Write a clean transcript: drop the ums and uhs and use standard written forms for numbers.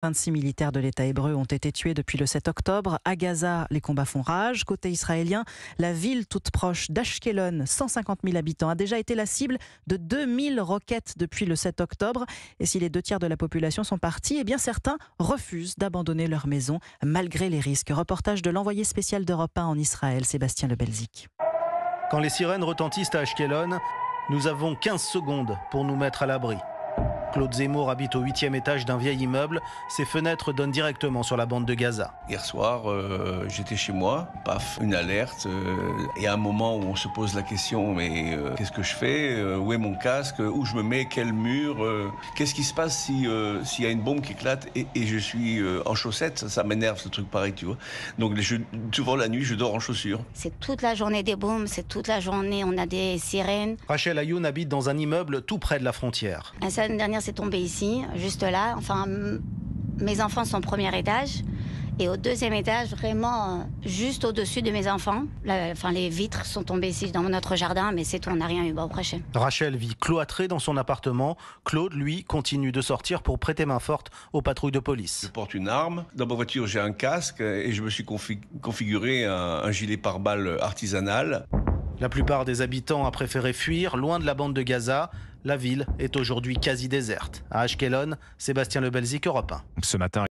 26 militaires de l'État hébreu ont été tués depuis le 7 octobre. À Gaza, les combats font rage. Côté israélien, la ville toute proche d'Ashkelon, 150 000 habitants, a déjà été la cible de 2000 roquettes depuis le 7 octobre. Et si les 2 tiers de la population sont partis, eh bien certains refusent d'abandonner leur maison malgré les risques. Reportage de l'envoyé spécial d'Europe 1 en Israël, Sébastien Le Belzic. Quand les sirènes retentissent à Ashkelon, nous avons 15 secondes pour nous mettre à l'abri. Claude Zemmour habite au 8e étage d'un vieil immeuble. Ses fenêtres donnent directement sur la bande de Gaza. Hier soir, j'étais chez moi, paf, une alerte. Il y a un moment où on se pose la question, mais qu'est-ce que je fais? Où est mon casque? Où je me mets? Quel mur? Qu'est-ce qui se passe s'il y a une bombe qui éclate et je suis en chaussettes? Ça m'énerve ce truc pareil, tu vois. Donc souvent la nuit, je dors en chaussures. C'est toute la journée des bombes, c'est toute la journée, on a des sirènes. Rachel Ayoun habite dans un immeuble tout près de la frontière. La semaine dernière, c'est tombé ici, juste là. Enfin, mes enfants sont au premier étage. Et au 2e étage, vraiment, juste au-dessus de mes enfants. Les vitres sont tombées ici dans notre jardin, mais c'est tout, on n'a rien eu au prochain. Rachel vit cloîtrée dans son appartement. Claude, lui, continue de sortir pour prêter main forte aux patrouilles de police. Je porte une arme. Dans ma voiture, j'ai un casque et je me suis configuré un gilet pare-balles artisanal. La plupart des habitants a préféré fuir, loin de la bande de Gaza. La ville est aujourd'hui quasi déserte. À Ashkelon, Sébastien Le Belzic, Europe 1. Ce matin,